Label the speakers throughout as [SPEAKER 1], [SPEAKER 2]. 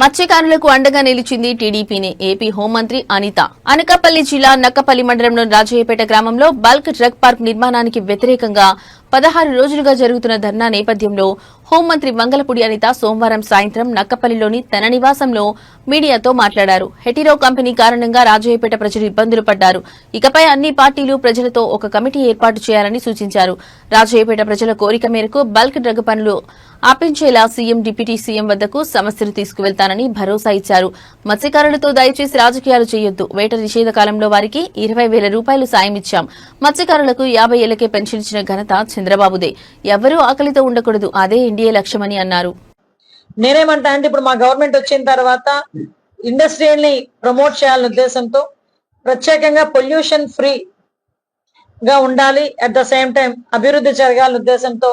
[SPEAKER 1] మత్స్యకారులకు అండగా నిలిచింది టీడీపీనే. ఏపీ హోంమంత్రి అనిత అనకాపల్లి జిల్లా నక్కపల్లి మండలంలోని రాజయ్యపేట గ్రామంలో బల్క్ డ్రగ్ పార్క్ నిర్మాణానికి వ్యతిరేకంగా 16 రోజులుగా జరుగుతున్న ధర్నా నేపథ్యంలో హోంమంత్రి మంగళపూడి అనిత సోమవారం సాయంత్రం నక్కపల్లిలోని తన నివాసంలో మీడియాతో మాట్లాడారు. హెటిరో కంపెనీ కారణంగా రాజయ్యపేట ప్రజలు ఇబ్బందులు పడ్డారు. ఇకపై అన్ని పార్టీలు ప్రజలతో ఒక కమిటీ ఏర్పాటు చేయాలని సూచించారు. రాజయ్యపేట ప్రజల కోరిక మేరకు బల్క్ డ్రగ్ పనులు ఆపించేలా సీఎం డిప్యూటీ సీఎం వద్దకు సమస్యలు తీసుకువెళ్తానని భరోసా ఇచ్చారు. మత్స్యకారులతో దయచేసి రాజకీయాలు చేయొద్దు. వేట నిషేధ కాలంలో వారికి 20,000 రూపాయలు సాయం ఇచ్చాం. మత్స్యకారులకు 50 ఏళ్లకే పెన్షన్ ఇచ్చిన ఘనత చంద్రబాబుదే. ఎవరూ ఆకలితో ఉండకూడదు, అదే ఎన్డీఏ లక్ష్యమని అన్నారు.
[SPEAKER 2] నేనేమంటా అంటే ఇప్పుడు మా గవర్నమెంట్ వచ్చిన తర్వాత ఇండస్ట్రీని ప్రమోట్ చేయాలనే ఉద్దేశంతో ప్రత్యేకంగా పొల్యూషన్ ఫ్రీ గా ఉండాలి, అట్ ద సేమ్ టైం అభివృద్ధి జరగాలనే ఉద్దేశంతో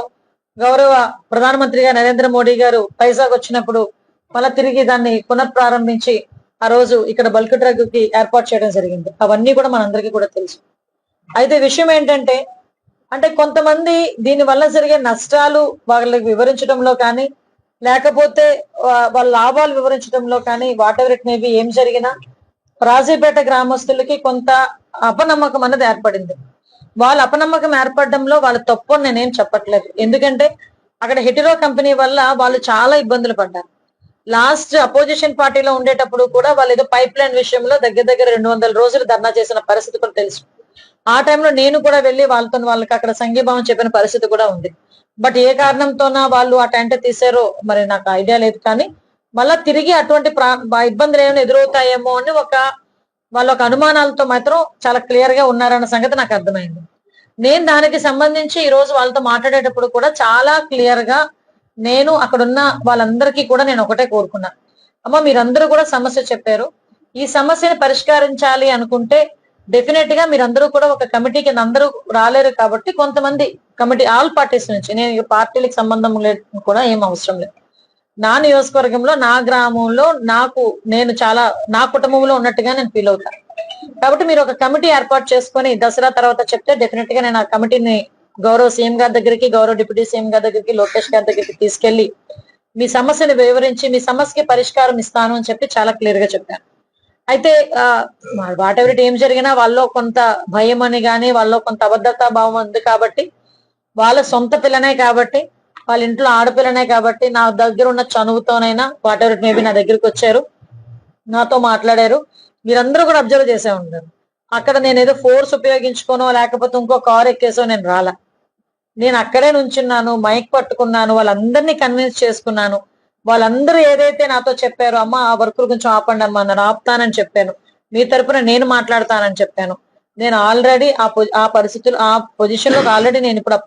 [SPEAKER 2] గౌరవ ప్రధానమంత్రిగా నరేంద్ర మోడీ గారు పైసాకు వచ్చినప్పుడు మళ్ళా తిరిగి దాన్ని పునఃప్రారంభించి ఆ రోజు ఇక్కడ బల్క్ డ్రగ్ కి ఏర్పాటు చేయడం జరిగింది. అవన్నీ కూడా మనందరికీ కూడా తెలుసు. అయితే విషయం ఏంటంటే కొంతమంది దీని వల్ల జరిగే నష్టాలు వాళ్ళకి వివరించడంలో కానీ లేకపోతే వాళ్ళ లాభాలు వివరించడంలో కానీ వాట్ ఎవర్ ఇట్ మేబీ ఏం జరిగినా రాజీపేట గ్రామస్తులకి కొంత అపనమ్మకం అన్నది ఏర్పడింది. వాళ్ళ అపనమ్మకం ఏర్పడడంలో వాళ్ళ తప్పు అని నేనేం చెప్పట్లేదు. ఎందుకంటే అక్కడ హెటిరో కంపెనీ వల్ల వాళ్ళు చాలా ఇబ్బందులు పడ్డారు. లాస్ట్ అపోజిషన్ పార్టీలో ఉండేటప్పుడు కూడా వాళ్ళు ఏదో పైప్ లైన్ విషయంలో దగ్గర 200 రోజులు ధర్నా చేసిన పరిస్థితి కూడా తెలుసు. ఆ టైంలో నేను కూడా వెళ్ళి వాళ్ళకి అక్కడ సంఘీభావం చెప్పిన పరిస్థితి కూడా ఉంది. బట్ ఏ కారణంతోనా వాళ్ళు ఆ టెంట్ తీసారో మరి నాకు ఐడియా లేదు. కానీ మళ్ళా తిరిగి అటువంటి ఇబ్బందులు ఏమైనా ఎదురవుతాయేమో అని వాళ్ళ అనుమానాలతో మాత్రం చాలా క్లియర్ గా ఉన్నారన్న సంగతి నాకు అర్థమైంది. నేను దానికి సంబంధించి ఈ రోజు వాళ్ళతో మాట్లాడేటప్పుడు కూడా చాలా క్లియర్ గా నేను అక్కడున్న వాళ్ళందరికీ కూడా నేను ఒకటే కోరుకున్నా, అమ్మ మీరందరూ కూడా సమస్య చెప్పారు, ఈ సమస్యని పరిష్కరించాలి అనుకుంటే డెఫినెట్ గా మీరందరూ కూడా ఒక కమిటీకి అందరూ రాలేరు కాబట్టి కొంతమంది కమిటీ ఆల్ పార్టీస్ నుంచి, నేను పార్టీలకు సంబంధం లేదు కూడా ఏం అవసరం లేదు, నా నియోజకవర్గంలో నా గ్రామంలో నేను చాలా నా కుటుంబంలో ఉన్నట్టుగా నేను ఫీల్ అవుతాను. కాబట్టి మీరు ఒక కమిటీ ఏర్పాటు చేసుకొని దసరా తర్వాత చెప్తే డెఫినెట్ గా నేను ఆ కమిటీని గౌరవ సీఎం గారి దగ్గరికి, గౌరవ డిప్యూటీ సీఎం గారి దగ్గరికి, లోకేష్ గారి దగ్గరికి తీసుకెళ్లి మీ సమస్యను వివరించి మీ సమస్యకి పరిష్కారం ఇస్తాను అని చెప్పి చాలా క్లియర్ గా చెప్పాను. అయితే వాట్ ఎవర్ ఏం జరిగినా వాళ్ళలో కొంత భయం అని గానీ వాళ్ళలో కొంత అబద్ధతా భావం ఉంది కాబట్టి, వాళ్ళ సొంత పిల్లనే కాబట్టి, వాళ్ళ ఇంట్లో ఆడపిల్లనే కాబట్టి నా దగ్గర ఉన్న చనువుతోనైనా వాట్ ఎవర్ మేబీ నా దగ్గరికి వచ్చారు, నాతో మాట్లాడారు. మీరందరూ కూడా అబ్జర్వ్ చేసే ఉంటారు. అక్కడ నేను ఏదో ఫోర్స్ ఉపయోగించుకోనో లేకపోతే ఇంకో కార్ ఎక్కేసో నేను రాలా. నేను అక్కడే నుంచున్నాను, మైక్ పట్టుకున్నాను, వాళ్ళందరినీ కన్విన్స్ చేసుకున్నాను. వాళ్ళందరూ ఏదైతే నాతో చెప్పారో, అమ్మ ఆ వర్క్ కొంచెం ఆపండి అమ్మా, నన్ను ఆపుతానని చెప్పాను, మీ తరపున నేను మాట్లాడతానని చెప్పాను. నేను ఆల్రెడీ ఆ పరిస్థితులు ఆ పొజిషన్ లో ఆల్రెడీ నేను ఇప్పుడు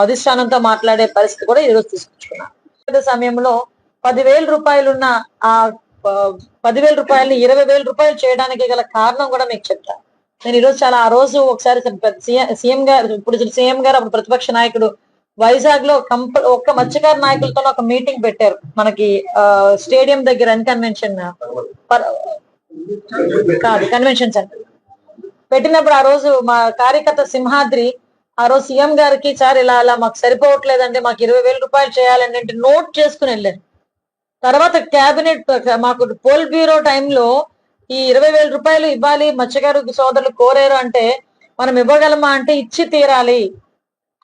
[SPEAKER 2] అధిష్టానంతో మాట్లాడే పరిస్థితి కూడా ఈరోజు తీసుకొచ్చుకున్నాను. సమయంలో 10,000 రూపాయలున్న ఆ 10,000 రూపాయలని 20,000 రూపాయలు చేయడానికి గల కారణం కూడా మీకు చెప్తాను. నేను ఈరోజు ఆ రోజు ఒకసారి సీఎం గారు, ఇప్పుడు సీఎం గారు అప్పుడు ప్రతిపక్ష నాయకుడు వైజాగ్ లో ఒక్క మత్స్యకార నాయకులతో ఒక మీటింగ్ పెట్టారు మనకి స్టేడియం దగ్గర కన్వెన్షన్ సెంటర్ పెట్టినప్పుడు ఆ రోజు మా కార్యకర్త సింహాద్రి ఆ రోజు సీఎం గారికి, సార్ ఇలా మాకు సరిపోవట్లేదంటే మాకు 20,000 రూపాయలు చేయాలని నోట్ చేసుకుని వెళ్ళాను. తర్వాత క్యాబినెట్ మాకు పోల్ బ్యూరో టైంలో ఈ 20,000 రూపాయలు ఇవ్వాలి మత్స్యకారు సోదరులు కోరారు అంటే మనం ఇవ్వగలమా అంటే ఇచ్చి తీరాలి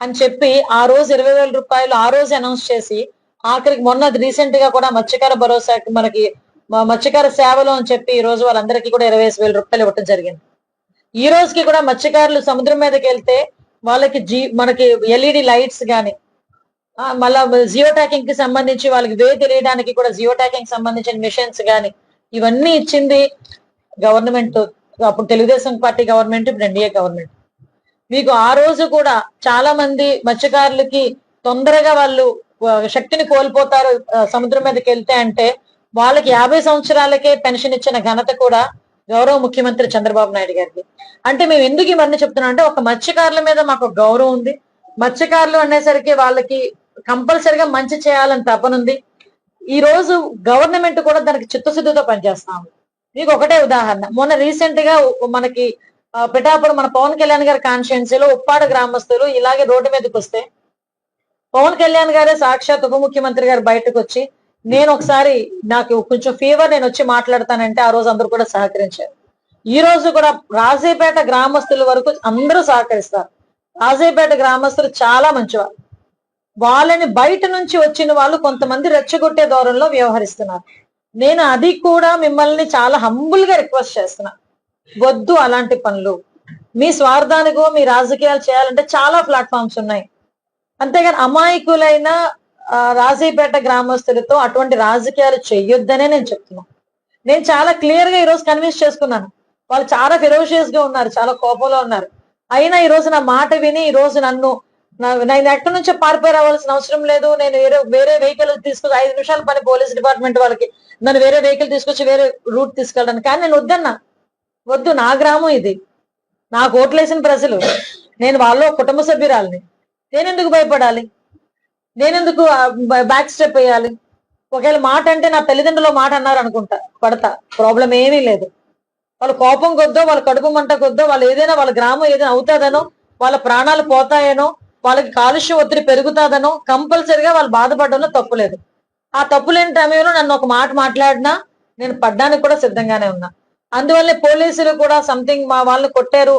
[SPEAKER 2] అని చెప్పి ఆ రోజు 20,000 రూపాయలు ఆ రోజు అనౌన్స్ చేసి, ఆఖరికి మొన్న రీసెంట్ గా కూడా మత్స్యకార భరోసాకి మనకి మత్స్యకార సేవలు అని చెప్పి ఈ రోజు వాళ్ళందరికీ కూడా 25,000 రూపాయలు ఇవ్వడం జరిగింది. ఈ రోజుకి కూడా మత్స్యకారులు సముద్రం మీదకి వెళ్తే వాళ్ళకి మనకి ఎల్ఈడి లైట్స్ గాని, మళ్ళా జియో ట్యాకింగ్ కి సంబంధించి వాళ్ళకి వే తెలియడానికి కూడా జియో ట్యాకింగ్ సంబంధించిన మిషన్స్ గాని ఇవన్నీ ఇచ్చింది గవర్నమెంట్. అప్పుడు తెలుగుదేశం పార్టీ గవర్నమెంట్, ఇప్పుడు ఎన్డీఏ గవర్నమెంట్. మీకు ఆ రోజు కూడా చాలా మంది మత్స్యకారులకి తొందరగా వాళ్ళు శక్తిని కోల్పోతారు సముద్రం మీదకి వెళ్తే అంటే వాళ్ళకి 50 సంవత్సరాలకే పెన్షన్ ఇచ్చిన ఘనత కూడా గౌరవ ముఖ్యమంత్రి చంద్రబాబు నాయుడు గారికి. అంటే మేము ఎందుకు ఇవన్నీ చెప్తున్నాం అంటే ఒక మత్స్యకారుల మీద మాకు గౌరవం ఉంది. మత్స్యకారులు అనేసరికి వాళ్ళకి కంపల్సరిగా మంచి చేయాలని తపనుంది. ఈ రోజు గవర్నమెంట్ కూడా దానికి చిత్తశుద్ధితో పనిచేస్తాము. మీకు ఒకటే ఉదాహరణ, మొన్న రీసెంట్ గా మనకి పిఠాపురం మన పవన్ కళ్యాణ్ గారి కాన్స్టిట్యున్సీలో ఉప్పాడ గ్రామస్తులు ఇలాగే రోడ్డు మీదకి వస్తే పవన్ కళ్యాణ్ గారే సాక్షాత్ ఉప ముఖ్యమంత్రి గారు బయటకు వచ్చి నేను ఒకసారి నాకు కొంచెం ఫీవర్, నేను వచ్చి మాట్లాడతానంటే ఆ రోజు అందరూ కూడా సహకరించారు. ఈ రోజు కూడా రాజేపేట గ్రామస్తుల వరకు అందరూ సహకరిస్తారు. రాజేపేట గ్రామస్తులు చాలా మంచివారు. వాళ్ళని బయట నుంచి వచ్చిన వాళ్ళు కొంతమంది రెచ్చగొట్టే ధోరణిలో వ్యవహరిస్తున్నారు. నేను అది కూడా మిమ్మల్ని చాలా హంబుల్ గా రిక్వెస్ట్ చేస్తున్నా, వద్దు అలాంటి పనులు. మీ స్వార్థానికో మీ రాజకీయాలు చేయాలంటే చాలా ప్లాట్ఫామ్స్ ఉన్నాయి. అంతేగాని అమాయకులైన రాజీపేట గ్రామస్తులతో అటువంటి రాజకీయాలు చెయ్యొద్దనే నేను చెప్తున్నా. నేను చాలా క్లియర్ గా ఈ రోజు కన్విన్స్ చేసుకున్నాను. వాళ్ళు చాలా ఫెరోషియస్ గా ఉన్నారు, చాలా కోపంలో ఉన్నారు. అయినా ఈ రోజు నా మాట విని ఈ రోజు నేను ఎక్కడి నుంచో పారిపోయి రావాల్సిన అవసరం లేదు. నేను వేరే వెహికల్ తీసుకొచ్చి 5 నిమిషాల పని పోలీస్ డిపార్ట్మెంట్ వాళ్ళకి, నన్ను వేరే వెహికల్ తీసుకొచ్చి వేరే రూట్ తీసుకెళ్ళడానికి. కానీ నేను వద్దన్నా, వద్దు, నా గ్రామం ఇది, నాకు ఓట్లేసిన ప్రజలు, నేను వాళ్ళ కుటుంబ సభ్యురాలని, నేనెందుకు భయపడాలి, నేనెందుకు బ్యాక్ స్టెప్ వేయాలి? ఒకవేళ మాట అంటే నా తల్లిదండ్రులు మాట అన్నారు అనుకుంటా, పడతా, ప్రాబ్లం ఏమీ లేదు. వాళ్ళ కోపం కొద్దో, వాళ్ళ కడుపు మంట కొద్దో, వాళ్ళు ఏదైనా వాళ్ళ గ్రామం ఏదైనా అవుతాదనో, వాళ్ళ ప్రాణాలు పోతాయనో, వాళ్ళకి కాలుష్య ఒత్తిడి పెరుగుతాదనో కంపల్సరిగా వాళ్ళు బాధపడడంలో తప్పులేదు. ఆ తప్పులేని సమయంలో నన్ను ఒక మాట మాట్లాడినా నేను పడ్డానికి కూడా సిద్ధంగానే ఉన్నా. అందువల్లే పోలీసులు కూడా సంథింగ్ మా వాళ్ళని కొట్టారు,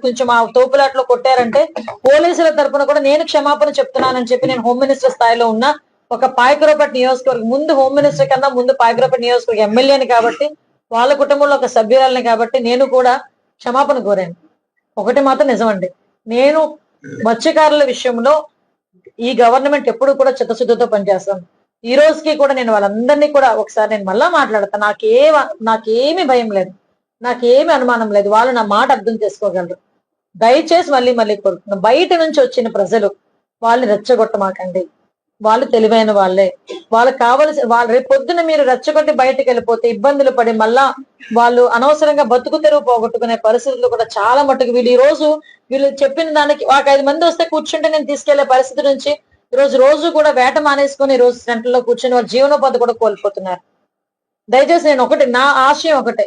[SPEAKER 2] కొంచెం ఆ తోపులాట్లో కొట్టారంటే పోలీసుల తరపున కూడా నేను క్షమాపణ చెప్తున్నానని చెప్పి నేను హోమ్ మినిస్టర్ స్థాయిలో ఉన్నా. ఒక పాయకరావుపేట నియోజకవర్గం ముందు హోమ్ మినిస్టర్ కన్నా ముందు పాయకరావుపేట నియోజకవర్గం ఎమ్మెల్యేని కాబట్టి, వాళ్ళ కుటుంబంలో ఒక సభ్యురాలని కాబట్టి నేను కూడా క్షమాపణ కోరాను. ఒకటి మాత్రం నిజమండి, నేను మత్స్యకారుల విషయంలో ఈ గవర్నమెంట్ ఎప్పుడు కూడా చిత్తశుద్ధితో పనిచేస్తాను. ఈ రోజుకి కూడా నేను వాళ్ళందరినీ కూడా ఒకసారి నేను మళ్ళా మాట్లాడతాను. నాకేమి భయం లేదు, నాకేమి అనుమానం లేదు. వాళ్ళు నా మాట అర్థం చేసుకోగలరు. దయచేసి మళ్ళీ కోరుతున్నాను, బయట నుంచి వచ్చిన ప్రజలు వాళ్ళని రెచ్చగొట్టమాకండి. వాళ్ళు తెలివైన వాళ్ళే, వాళ్ళకి వాళ్ళు రేపు పొద్దున మీరు రెచ్చగొట్టి బయటకు వెళ్ళిపోతే ఇబ్బందులు పడి మళ్ళా వాళ్ళు అనవసరంగా బతుకు తెరువు పోగొట్టుకునే పరిస్థితులు కూడా చాలా మట్టుకు వీళ్ళు చెప్పిన దానికి ఒక 5 మంది వస్తే కూర్చుంటే నేను తీసుకెళ్లే పరిస్థితి నుంచి రోజు కూడా వేట మానేసుకుని సెంటర్లో కూర్చొని వాళ్ళ జీవనోపాధి కూడా కోల్పోతున్నారు. దయచేసి నేను నా ఆశయం ఒకటే,